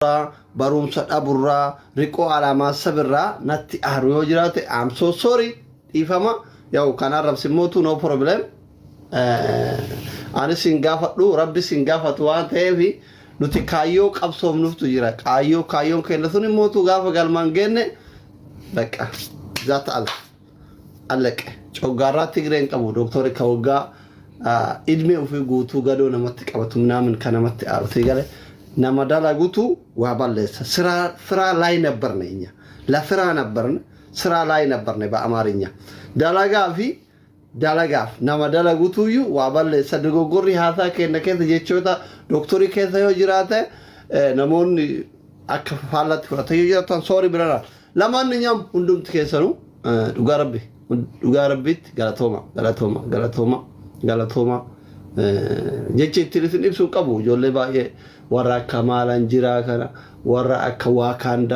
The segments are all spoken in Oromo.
barumsa dhaburraa riqoo alaamaa sabirraa natti aaru yoo jiraate I'm so sorry dhiifama yaa'u kana rabsimootu no problem ani sin gaafadhu rabbi sin gaafatu waan ta'eef nuti kaayyoo qabsoomnuuftu jira kaayyoon keenya sun mootu gaafa galmaan geenne በቃ ዛት አለቀ ጮጋራ ትግሬን ቀቡ ዶክተር ከወጋ እድሜው ፍጉቱ ገዶ ነመት ቀበቱ ምናምን ከነመት አሩት ይገለ ነመዳላ ጉቱ ዋባለሰ ስራ ላይ ነበርነኛ ለስራ ነበርን ስራ ላይ ነበርነ በአማርኛ ዳላጋፍ ነመዳላ ጉቱ ዩ ዋባለሰ ደጎጎሪ ሃታ ከነከተ ጀቾታ ዶክተር ከሰዮ ጅራተ ነሞን አከፋላት ወተዩ ጀታን ሶሪ ብለናል ለማንኛውም ሁሉም ተከሰሩ ዱጋረቢት ጋላቶማ ጀቼ ትሪትን ኢብሱ ቀቡ ጆሌ ባየ ወራ ከማላን ጅራ ከና ወራ አከ ዋካንዳ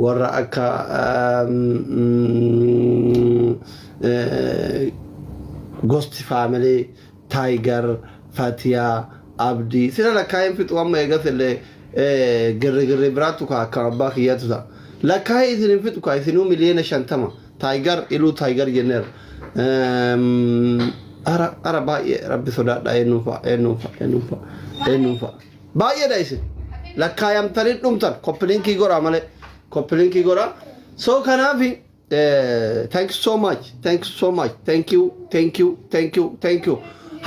ወራ አከ ጎስት ፋሚሊ ታይገር ፋቲያ አብዲ ስለለካይም ፍጡም የገፈለ ግርግር ብራቱ ካካባክ ያቱታ ለካይ ዝን ፍጡ ካይሲኑ ሚሊየን ሸንተማ ታይገር ኢሉ ታይገር ጀነር ara baay'ee rabbi sodaadha eenyuufa baay'eedha isin lakkaayamtanii dhumtan koppiliinkii godhaa malee koppiliinkii godhaa so kanaaf thank you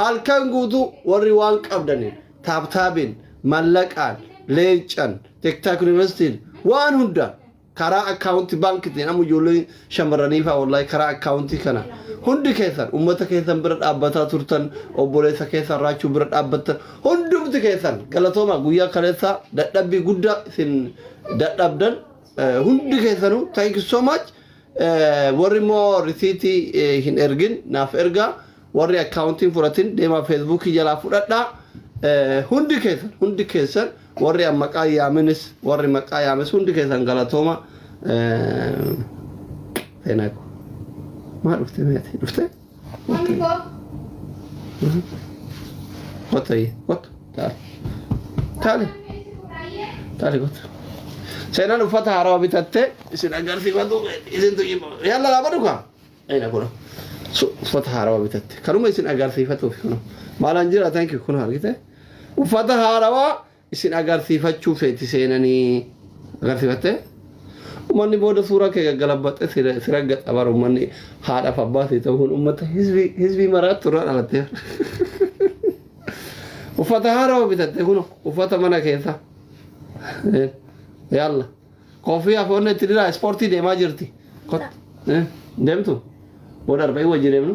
halkan guutuu warri waan qabdaniin taabtaabiin mallaqaan leencan tiktok universitiin waan hundaan karaa akkaawunti baankitiin amma ijoollee shamarraniifaa wallahi karaa akkaawuntii kana hundi keessan ummata keessan bira dhaabbataa turtan obboleessa keessan raachuu bira dhaabbatan hundumti keessan galatooma guyyaa kaleessa dadhabbii guddaa isin dadhabdan hundi keessanu thank you so much warri moo risiitii hin ergin naaf ergaa warri akkaawuntiin fudhatin deemaa feesbuukii jalaa fudhadhaa hundi keessan warri maqaa yaaminis warri maqaa yaamis hundi keessan galatooma seenaako ما عرفت ميت عرفت وطي وط تعالي قط سينا نفتح عربي تتة سينا قرسي بدو إذن تجيب يلا لا بدوكا أين أقوله فتح عربي تتة كروما سينا قرسي فتو فينا ما لانجرا thank you كنا هرقته وفتح عربا سينا قرسي فتشو فيتي سيناني قرسي فتة umanni booda suuraa kee galabatte siragga qabar umanni haadha abbaati ta'uun ummata hizbi maraatu irraa dhalatte uffata haaraa bitatte kuno uffata mana keessa yalla koofii afoonne itti dira ispoortii deemaa jirti deemtu booda arba'ii wajji deemnu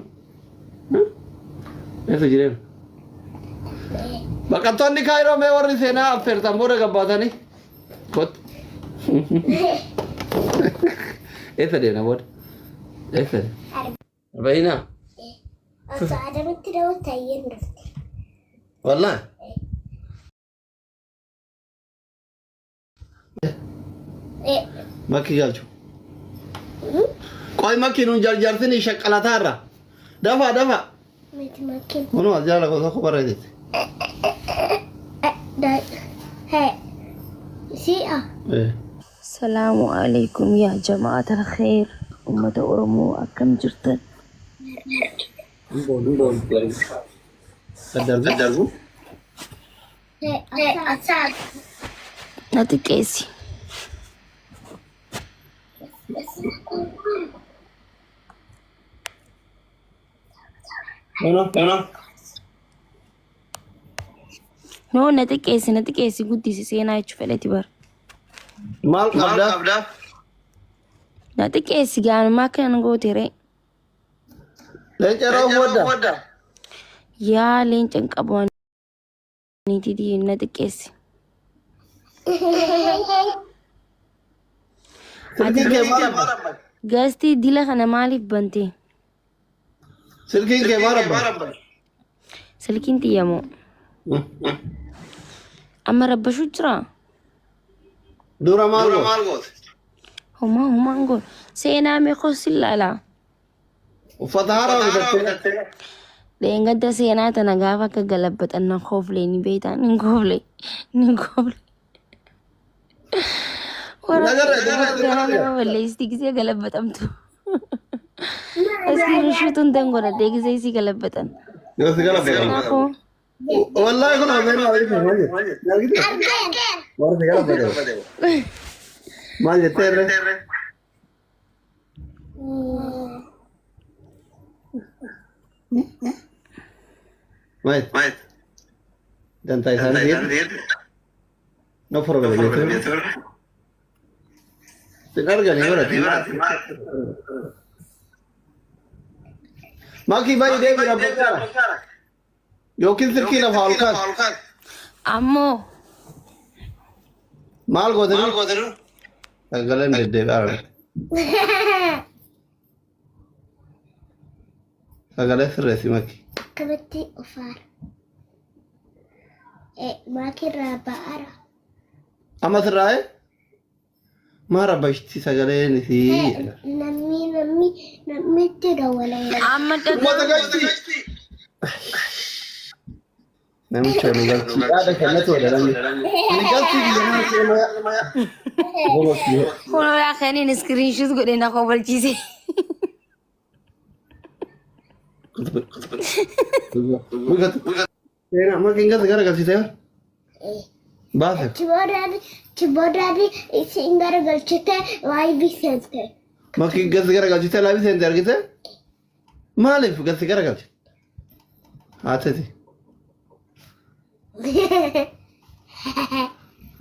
eessa jireenu baqattoonni kaayiroo mee warri seenaa affeertan booda gabbaatanii kot ايه ده نبود ايه ده باينه اصلا متداول تاين والله ما كي جالجو قاي ما كينون جارجارتني شقلاتارا دفا متمكن منو جالا كو خبر ايدت هي سيئه السلام عليكم يا جماعة الخير أمة أورمو أكم جرتن قدروا أسعد ناتي كيسي نو ناتي كيسي قدي سينا يتشفلتي بار مال قبدا ناتي كيسي قال ما كان نقوتي لين جرو ودا يا لين تنقبون نيتي دي ناتي كيسي قاستي دي لك أنا مالي بنتي سلكين كي مارب سلكين تيامو أما ربشو جرا دورا مالغوت هما نقول سينا ميخوس لا وفتحارا وفتحارا لين قد سينا تنقافا كقلبت أن خوف لي نبيتا نقوف لي والله يستيقظ قلبتمتو اسكي رشوتون تنقول ديك زي سي قلبتن اخو والله يقول انا عارف ما جتر مايت dan tay san dia no problem itu benar gak nih berarti maki bayi dia berapa yokin sirki na falkan عمو mal godaru galan de ar sagale sirresi maki كبتي أفار ما كرا بارا amma sirrae mara bashti sagale ni si نمي تدولي عم namicha ni galti ada kennatu da ni galti di jama'a sai هو يا خليني سكرين شوت قولنا قبل شيء bugatena makin gas gara gas itu bas تبودادي سينجر قلتي واي بيسنتي makin gas gara gas itu labi sender gitu malif gas gara gas atati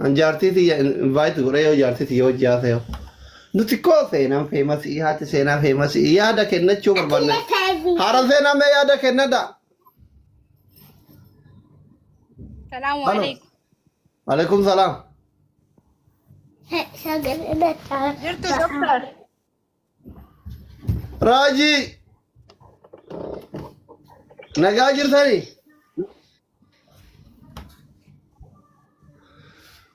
anjarti ti invite gore yo jarti ti yo jase yo nuti ko sena famous ihati sena famous iyada kennacho barbanne hara sena me yada kennada السلام عليكم alaikum salam جرتو دكتور raji nagajir thani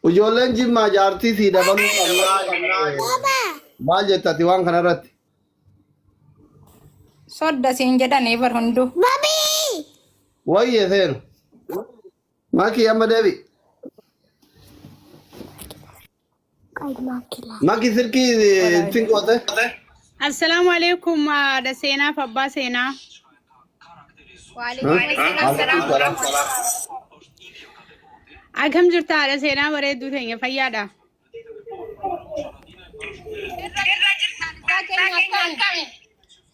ujolen jimma jarti thi dabalu maal jettati waan kanarratti صد سينجدا نيفر هندو wayye seenu maki amma debi maki sirki tinkote السلام عليكم ده سينا فبا سينا وعليكم السلام ورحمة الله أكم جرتا ده سينا بريدو ثانية فيادا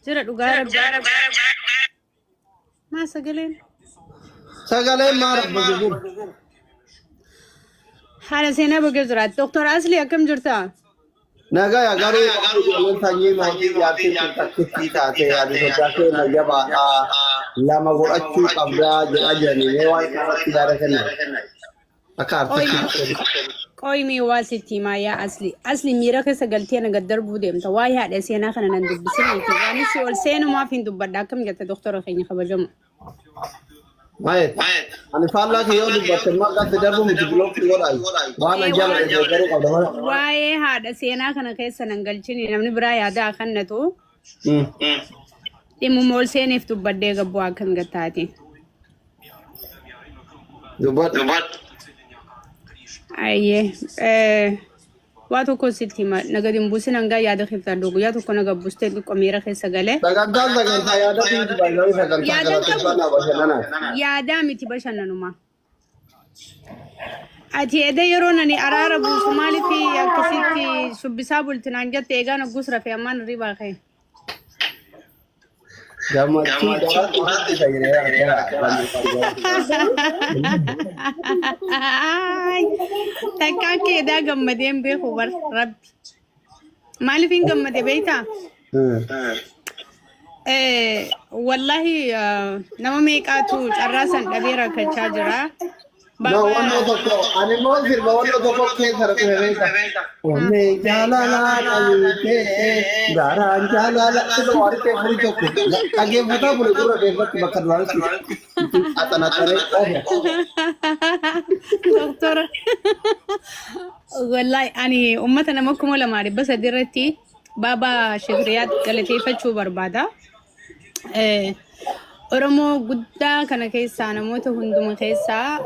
جرا دوغارب ما سجلين sagale maar bajur هذا سينا بجرا دكتور أصلي أكم جرتا naga ya garu ujolen sanyi maki yarti takki taate adi sodake najaba lama gorachu qabda jajani ne wa karati dara kenna akar قوي واسيتي ما يا أصلي ميرا كيسا قلتي أنا قدر بوديم تواي هذا سينا خلنا ندب بسنة يعني سؤال سينا ما فين دب بداكم جت دكتور خيني خبر جم Baik. Ani falla ke yau da tamma ka da darbu mutu blog ki wala ai. Ba na jala da garo ka da wala. waye hada sena kana kai sanangalci ne namni bra ya da kan na to mu mol sene ftu badde ga bo kan ga tati Dubat. aye wato ko sitima naga din busina nga ya da khifta dogo ya to ko naga buste ko mira kai sagale Daga ta ya da ti ba ga sa kan ta ga na ba shanana. ya da miti bashan nanuma ati ede yorona ni arara bu somali fi ya kisiti subisabul tinanja tega na gusra fi aman riba kai Jama ci da ta ga ya. Takka ke da gammaden be khubar rabbi malifin gammade beita wallahi nama me qatu charrasan dabera ka chajira No, wano to ko ani mo fir ba wano to ko ke sar ko he ta. One jala la ke gara jala la to war ke puri to ko. Age bata puri pura de bat bakar wal ki. Atana tare ko he. دكتور والله أني أمتنا مكملة ماري بس درتي بابا شغريات قالتي فتشو بربادا أرمو قدا كان كيسا نموت هندو مخيسا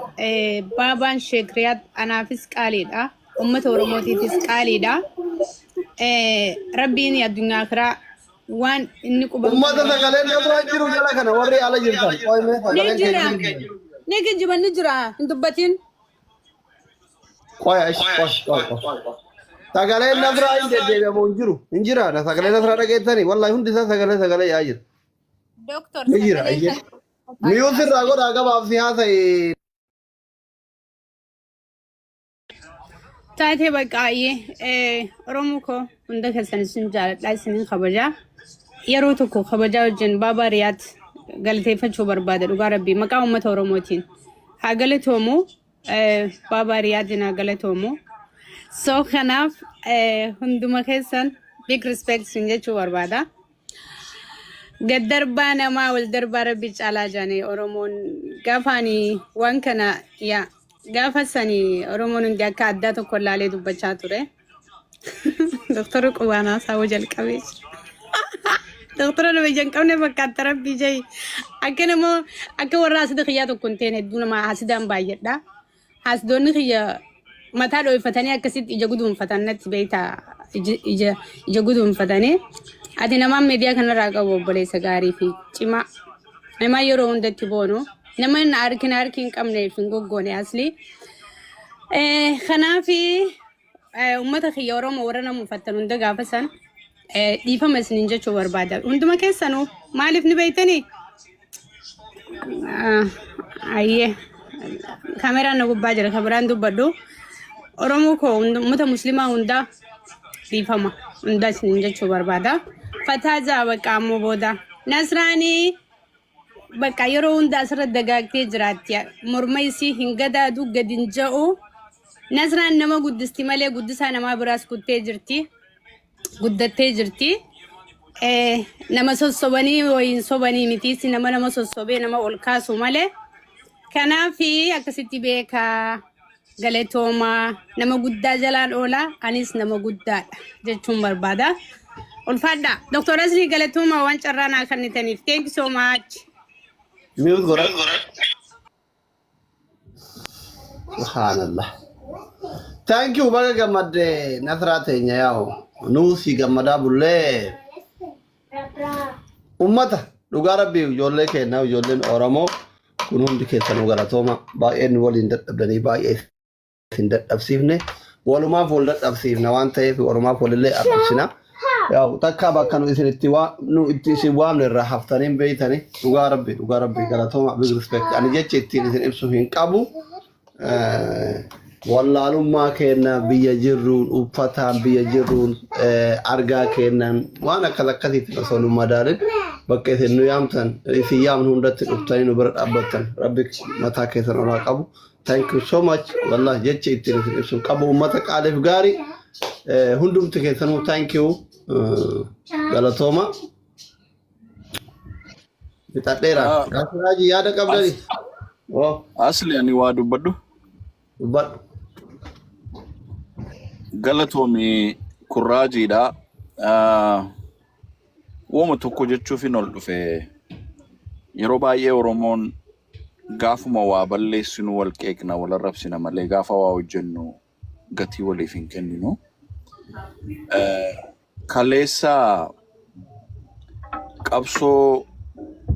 بابا شغريات أنا فيس قاليدا ummata oromootiitis qaaliidha. Rabbiin addunyaa kiraa waan inni qubatu ummata sagaleen nafraa jiru jala kana warri ala jirtan qoyme sagaleen keenya ni geejjiban ni jira hin dubbatin qoy sagaleen nafraa hin deddeebi'amu hin jiru hin jira sagaleen nafraa dhageettani wallahi hundi isaa sagalee yaa jira doktor ni jira ayye miyuu sirraa godhaa gabaaf siyaasa taatee baqqaayee oromoo koo hunda keessan isin jaaladhaa isinin kabajaa yeroo tokko kabajaa wajjin baabaa riyaat galateeffachuu barbaada dhugaa rabbii maqaa uummata oromootiin haa galatoomu baabaa riyaatiin haa galatoomu soo kanaaf hunduma keessan big respect sin jechuu barbaada gaddarbaa namaa wal darbaa rabbii caalaa jaanii oromoon gaafaanii waan kana yaa gaafa sanii oromoon hundi akka addaa tokko ilaalee dubbachaa ture doktora qubaanaa saawwa jalqabee doktora nama jalqabne fakkaata rabbii jai akka namoo akka warra asida kiyyaa tokko hin ta'in hedduu nama asidaan baay'eedha asidoonni kiyya mataa dho'ifatanii akkasitti ija guduunfatan natti beektaa ija guduunfatanii ati namaan miidiyaa kanarraa qabu obboleessa gaarii fi cimaa namaa yeroo hundatti boonu nama harkin qabneef hin goggoone asli kanaafi ummata kiyya oromoo warra nama uffattan hunda gaafa san dhiifama isiniin jechuu barbaada hunduma keessanuu maaliif ni beeytanii ayyee kaameraan na gubbaa jira kabiraan dubbadhu oromoo koo ummata muslimaa hundaa dhiifama hunda isiniin jechuu barbaada fataajaa bakka ammoo booda nasraanii bakka yeroo hunda asirratti dagaagtee jiraatti morma isii hin gadaadu gadi hin ja'u nasraan nama guddisti malee guddisaa namaa biraas guddattee jirti nama sossobanii wayin sobanii mitiisi nama sossobee nama ol kaasu malee kanaafi akkasitti beekaa galatoomaa nama guddaa jalaan oolaa anis nama guddaadha jechuun barbaada ulfaadha Dr. Asli galatoomaa waan carraa naa kennitaniif thank you so much mute gora subhanallah thank you baga gamade nasratenya yao nusi gamada bulle ummata dhugaa rabbi ijoollee kenna ijoolleen oromoo kun hundi keessanuu galatoomaa baay'een waliin dadhabdanii baay'ee hin dadhabsiifne walumaaf wal dadhabsiifna waan ta'eef oromaaf walillee argina yaw takka bakka nu isinitti isin waamne irraa haftaniin beeytani dhugaa rabbi galatoomaa big respect ani jecha ittiin isin ibsu hin qabu wallaalummaa kenna biyya jirruun uffataan biyya jirruun argaa kennan waan akkasitti osoo nu madaalin bakka isin nu yaamtan isin yaamnu hundatti dhuftanii nu bira dhaabbattan rabbi mataa keessan olaa qabu thank you so much wallahi jecha ittiin isin ibsu qabu ummata qaaleef gaarii hundumti keessanuu thank you galatoomaa bitadheera raajii yaada qabdani asli ani waa dubbadhu galatoomii kurraajiidha wooma tokko jechuuf hin ol dhufe yeroo baay'ee oromoon gaafuma waa balleessinu wal qeeqna wal arrabsina malee gaafa waa hojjennu gatii waliif hin kenninu kaleessa qabsoo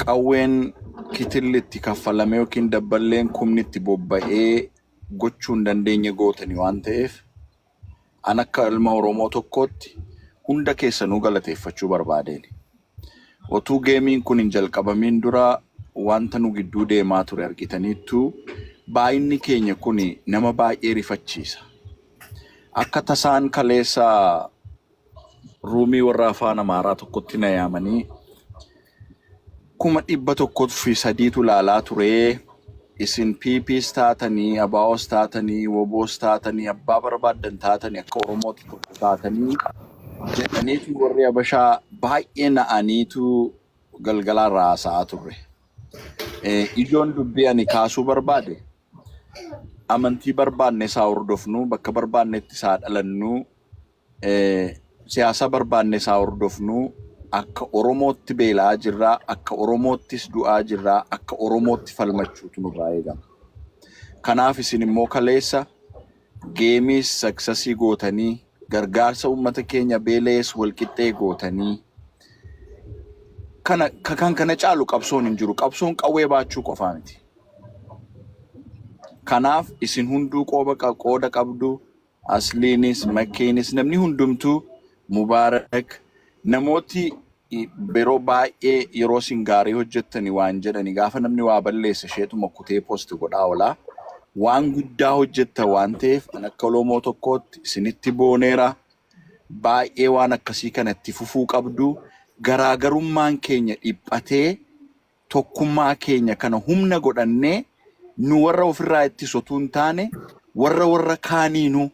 qawween kitillitti kaffalame yookiin dabballeen kumnitti bobba'ee gochuun dandeenye gootani waan ta'eef an akka ilma oromoo tokkootti hunda keessanuu galateeffachuu barbaadeeni otuu geemiin kun hin jalqabamiin dura wanta nu gidduu deemaa ture argitaniittu baay'inni keenya kun nama baay'ee rifachiisa akka tasaan kaleessa ruumii warra afaan amaaraa tokkotti na yaamanii 100,300 laalaa turee isin PPs taatanii abaos taatanii wobos taatanii abbaa barbaadan taatanii akka oromootti tokko taatanii jedhaniitu warri abashaa baay'ee na'aniitu galgalaan raasaa turre ijoon dubbii ani kaasuu barbaade amantii barbaanne isaa hordofnu bakka barbaannetti isaa dhalannu siyaasa barbaanne isaa hordofnu akka oromootti beelaa jirraa akka oromoottis du'aa jirraa akka oromootti falmachuutu nurraa eegama kanaaf isin immoo kaleessa geemis saksasii gootanii gargaarsa uummata keenya beelees walqixxee gootanii kana caalu qabsoon hin jiru. Qabsoon qawwee baachuu qofaa miti. Kanaaf isin hunduu qooda qabdu. Asliinis Makkeenis namni hundumtuu Mubaarak namooti yeroo baay'ee yeroo isin gaarii hojjettani waan jedhani gaafa namni waa balleessa isheetuma kutee poosti godhaa oolaa waan guddaa hojjetta waan ta'eef an akka Oromoo tokkootti isinitti booneera. Baay'ee waan akkasii kanatti fufuu qabdu. Garaagarummaan keenya dhiphatee tokkummaa keenya kana humna godhannee nu warra ofirraa itti sotuun taane warra kaaniinu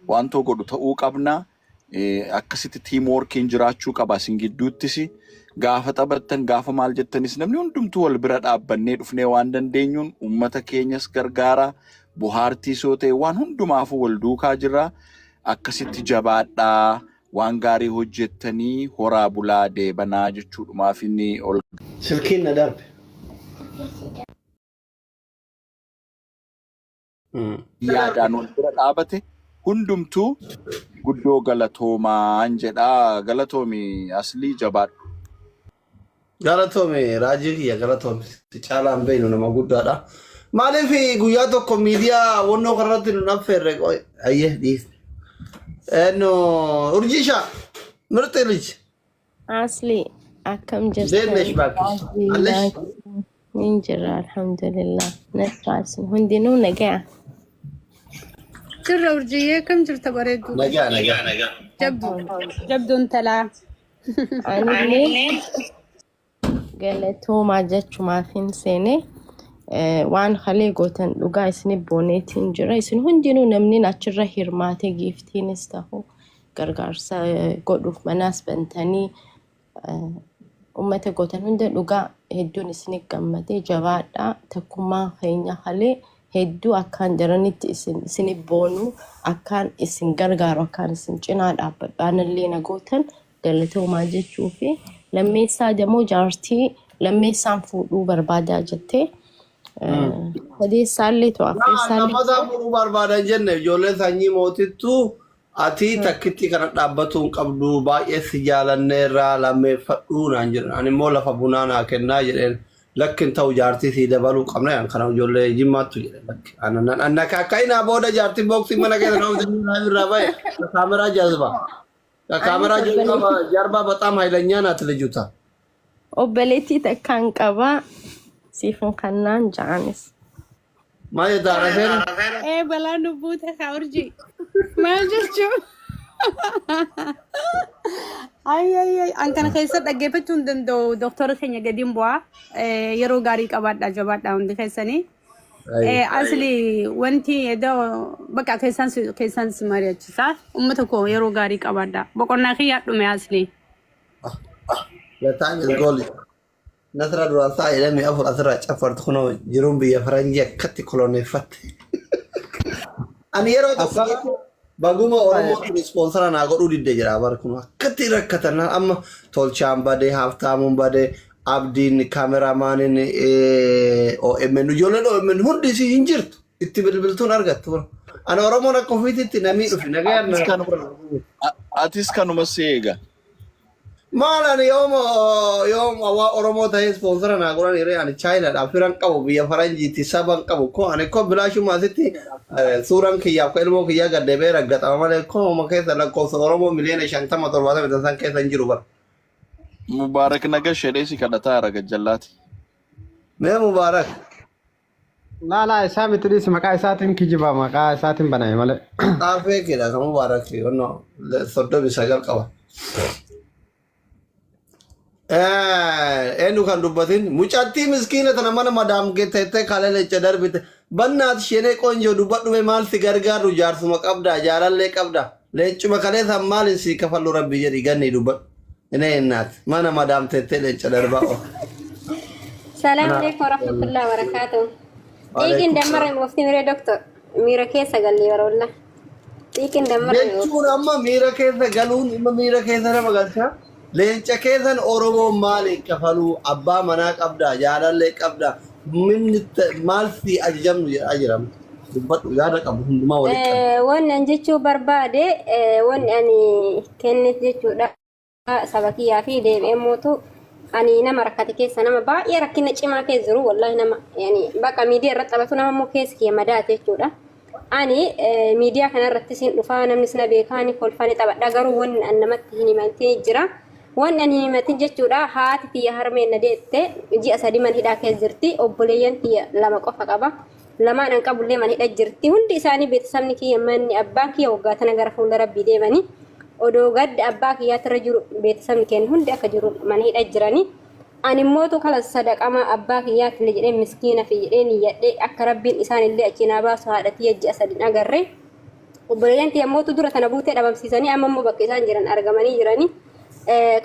wanto godhu ta'uu qabna. Akkasitti teamworkiin jiraachuu qaba isin gidduuttis. Gaafa taphattan gaafa maal jettanis namni hundumtuu wal bira dhaabbannee dhufnee waan dandeenyuun uummata keenyas gargaara. Bohaartii soo ta'e waan hundumaafuu wal duukaa jirra. Akkasitti jabaadhaa waan gaarii hojjettanii horaa bulaa deebanaa jechuudhumaaf inni ol. Silkiin na darbe. Yaadaan wal bira dhaabate hundumtuu guddoo galatoomaan jedhaa. Galatoomi Aslii jabaadhu. Galatoomi raajii kiyya galatoomi. Caalaan beeynu nama guddaadha. Maaliif guyyaa tokko miidiyaa wannoo kanarratti nu affeerre ayyee dhiif. Urjisha mirti lij. Asli akkam Zeennesh jirtan? baakki. Allesh. Min jira alhamdulillah. Nafasin hundinuu nagaa. Jirra urjiyyee kam jirta bareeddu? Nagaa. Jabduun talaa. Anillee galatoomaa jechumaafin seene waan halee gootan dhugaa isin booneetiin jira. Isin hundinuu namni achirra hirmaate giiftiinis ta'u gargaarsa godhuuf manaas bantanii ummata gootan hunda dhugaa hedduun isin gammadee jabaadhaa. Takkummaa keenya halee hedduu akkaan daranitti isin boonu akkaan isin gargaaru akkaan isin cinaa dhaabbadhaanillee nagootan galatoomaa jechuu fi lammeessaa demoo jaartii lammeessaan fuudhuu barbaadaa jettee odeessaallee to'affeessaallee Namada fuudhuu barbaadan jenne ijoollee sanyii mootittuu ati takkitti kana dhaabbatuun qabdu baay'ee si jaalanneerraa lammeeffadhuu naan jedhan. Ani immoo lafa bunaa naa kennaa jedheen lakkin ta'u jaartii si dabaluu qabna kana ijoollee jimmaattu jedhe lakki. Anna kakkainaa booda jaartii booksii mana keessa nama irraa bahe kaameraa jazba. Kaameraa jarbaa በጣም ኃይለኛ ናት ልጅቷ. obboleettii takkaan qabaa siifun kannaan ja'anis. Maal taarafeen? Balaan lubbuu takka urjii. Maal jechuun? An kana keessa dhaggeeffachuu hin danda'u doktora keenya gadiin bu'aa. Yeroo gaarii qabaadhaa jabaadhaa hundi keessanii. Asli wanti edaa bakka keessan si mari'achiisa. Uummata koo yeroo gaarii qabaadhaa. Boqonnaa kiyyaa dhume asli. The time is gold. Nasra duraan saa jedhamee afur asirraa caffartu kunoo jiruun biyya faranjii akkatti koloneeffatte. Ani yeroo tokko baguma Oromootiin ispoonsara naa godhuu didde jira bara kun akkatti rakkatan amma tolchaan badee haftaamuun badee abdiin kaameraamaaniin OMN ijoolleen OMN hundi isii hin jirtu itti bilbiltuun argattu. Ani Oromoon akka ofiititti namii dhufi nagayaan Atis kanuma seega. Malan yoom Oromoo ta'ee ispoonsara naa godhan hiree ani Chaayinaadhaaf firan qabu biyya faranjiitti saban qabu ko ani ko bilaashummaa asitti suuraan kiyyaaf ilmoo kiyyaa gaddeebee raggaxama malee ko uma keessa lakkoofsa Oromoo miliyoona 50-70 san keessa hin jiru bara. Mubaarak naga shedheesi kadhataa ragajjallaati. Mee Mubaarak. Lala isaa mitiris maqaa isaatiin kijiba maqaa isaatiin baname malee. Xaafee kidha kan Mubaarak onno 39 qaba. Enu kan dubbatin mucattii miskiina tana mana madaam geettee kaleessa darbite bannaat shenee qoonjoo dubbadhume maal si gargaaru jaarsuma qabda jaalallee qabda leencuma kaleessa maalin si kafallu rabbi jedhi ganni dubbadhu ine ennaat mana madaam teettee leenca darbaa o. Salaam alaikum warahmatullahi wabarakatuh. Ikin damar mufti mire doctor mira keessa galli warolla. Ikin damar Leencuun amma miira keessa galuun imma miira keessa nama galcha. Leenca keessan Oromoo maaliin kafaluu abbaa manaa qabda jaalallee qabda minni maal si ajajamnu jedhaa jiramu. dubbadhu yaada qabu hundumaa walitti qabu. Wannan jechuu barbaade wanni ani kennet jechuudha saba kiyyaa fi deebi'ee mootu ani nama rakkate keessa nama baay'ee rakkina cimaa keessa jiru wallahi nama yani bakka miidiyaa irratti taphatu nama immoo keessa kiyya madaate jechuudha. Ani miidiyaa kana irratti siin dhufaa namni sina beekaani kolfani taphadha garuu wanni an namatti hin himantiin jira. Wanni ani himatin jechuudha haati tiyya harmeen na deette ji'a sadii man hidhaa keessa jirti obboleeyyan tiyya lama qofa qaba. Lamaan an qabullee man hidha jirti hundi isaanii beeksisni kiyya manni abbaan kiyya waggaa tana gara fuula rabbii deemanii odoo gadda abbaa kiyyaatti irra jiru beeksisni kennu hundi akka jiru man hidha jiranii. Ani mootu kala sadaqama abbaa kiyyaatti illee jedhee miskiina fi jedhee niyyadhee akka rabbiin isaan illee achi naa baasu haadha tiyya ji'a sadii agarree. Obboleeyyan tiyya mootu dura tana buutee dhabamsiisanii amma immoo bakka isaan jiran argamanii jiranii.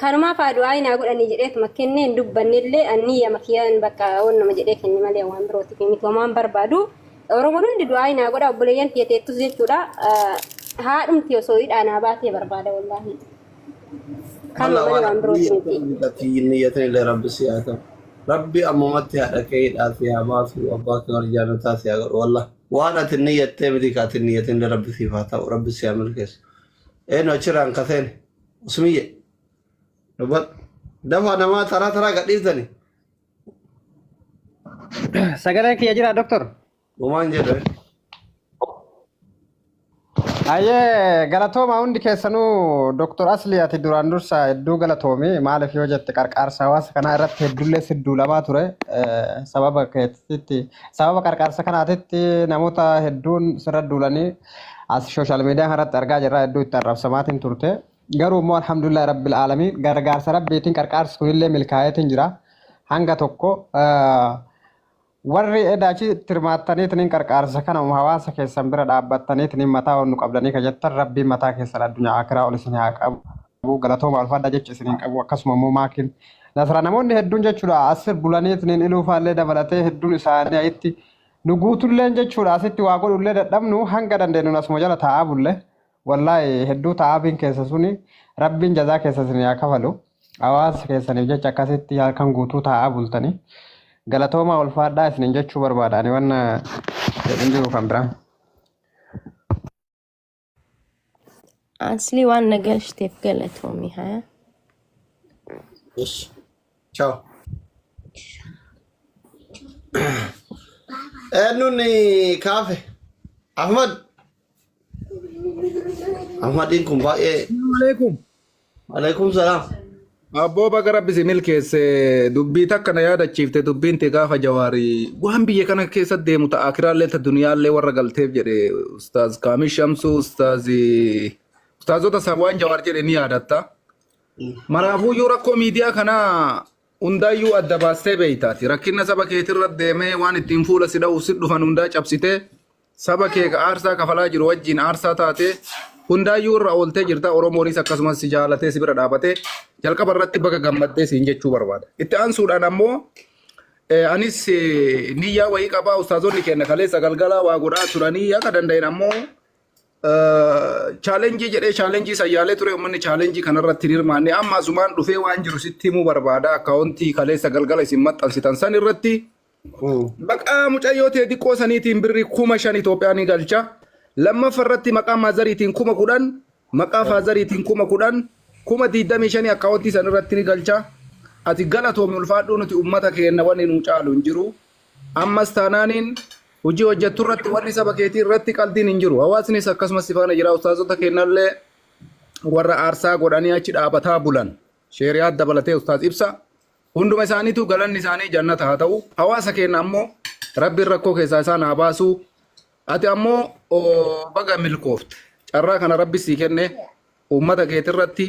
Kanuma faaduu ayina godhanii jedheetuma kenneen dubbannillee anniya makiyaan bakka wannama jedhee kenni malee waan birooti miti waan barbaadu Oromoon hundi du'aa ayina godha obboleeyyan tiyateettus jechuudha haadhumti osoo hidhaanaa baatee barbaada wallaahi kanuma malee waan birooti miti niyyatan illee rabbi siyaata rabbi ammumatti haadha kee hidhaati yaa baasu abbaa kee warjaanotaa siyaa godhu wallaahi waan ati niyyattee miti kaati niyyatin illee rabbi siif haa ta'u rabbi siyaa milkeessu eenyu achirraan kateen usmiyye dafa nama taraa gadhiisani. Sagalee kiyya jira doktor. Gumaan jedhe. Ayyee galatooma hundi keessanuu doktor Asli ati duraan dursa hedduu galatoomi maaliif yoo jette qarqaarsa hawaasa kanaa irratti hedduullee sidduu lamaa ture sababa qarqaarsa kanaatitti namoota hedduun sirra duulanii as sooshaal miidiyaa kanarratti argaa jirra hedduu itti arrabsamaatiin turte. Garuu immoo alhamdulillah rabbil aalamiin gargaarsa rabbiitiin qarqaarsi kunillee milkaa'eetiin jira hanga tokko warri edaachi tirmaattaniitiin qarqaarsa kana hawaasa keessan bira dhaabbattaniitiin mataa wannu qabdanii ka jettan rabbiin mataa keessan addunyaa akiraa ol isin haa qabu galatooma alfaadha jecha isiniin qabu akkasuma immoo maakin nasra namoonni hedduun jechuudha asir bulaniitiin iluufaallee dabalatee hedduun isaanii itti nu guutulleen jechuudha asitti waa godhullee dadhabnu hanga dandeenyu asuma jala taa'aa bulle. Wallahi hedduu ta'aabiin keessa suni rabbiin jazaa keessa isin haa kafalu hawaasa keessaniif jecha akkasitti halkan guutuu taa'aa bultanii galatooma ulfaadhaa isinin jechuu barbaada ani wanna jedhin jiru kan biraa. Asli waan nagalchteef galatoomi haa. Ciao. Eenyuun kaafe Ahmad. Ahmadin kun baay'ee. Alaikum salaam. Abboo baga rabbi si milkeesse dubbii takka na yaadachiifte dubbiin tee gaafa jawaarii waan biyya kana keessa deemu ta'a akiraallee ta duniyaallee warra galteef jedhe ustaaz Kaamil Shamsuu ustaazota waan jawaar jedhe ni yaadatta. Maraafuuyyuu rakkoo miidiyaa kanaa hundaayyuu adda baastee beeytaati rakkina saba keetirra deemee waan ittiin fuula si dha'u si dhufan hundaa cabsitee saba kee aarsaa kafalaa jiru wajjin aarsaa taatee hundaayyuu irra ooltee jirta Oromoonis akkasumas si jaalatee si bira dhaabatee jalqaba irratti baga gammaddee siin jechuu barbaada. Itti aansuudhaan ammoo anis niyyaa wayii qabaa ustaazonni keenya kaleessa galgala waa godhaa turanii akka danda'in ammoo chaalenjii jedhee chaalenjii sayyaalee ture uummanni chaalenjii kanarratti hirmaanne amma asumaan dhufee waan jiru sitti himuu barbaada akkaawuntii kaleessa galgala isin maxxansitan san irratti maqaa mucayyoo ta'e xiqqoo saniitiin birrii 5,000 Itoophiyaa ni galcha. Lammaffaa irratti maqaa maazariitiin 10,000 maqaa faazariitiin 10,000 25,000 akkaawuntii san irratti ni galcha. Ati galatoomi ulfaadhuu nuti uummata keenya wanni nu caalu hin jiru. Ammas taanaaniin hojii hojjettu irratti wanni saba keetii irratti qaldiin hin jiru. Hawaasnis akkasumas sifaana jira ustaazota keenyallee warra aarsaa godhanii achi dhaabataa bulan. Sheeriyaa dabalatee ustaaz ibsa. Hunduma isaaniitu galanni isaanii jannata haa ta'u. Hawaasa keenya ammoo rabbiin rakkoo keessaa isaan haa baasu. Ati ammoo baga milkoofte. Carraa kana rabbi sii kenne uummata keetirratti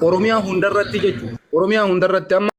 Oromiyaa hundarratti jechuudha. Oromiyaa hundarratti amma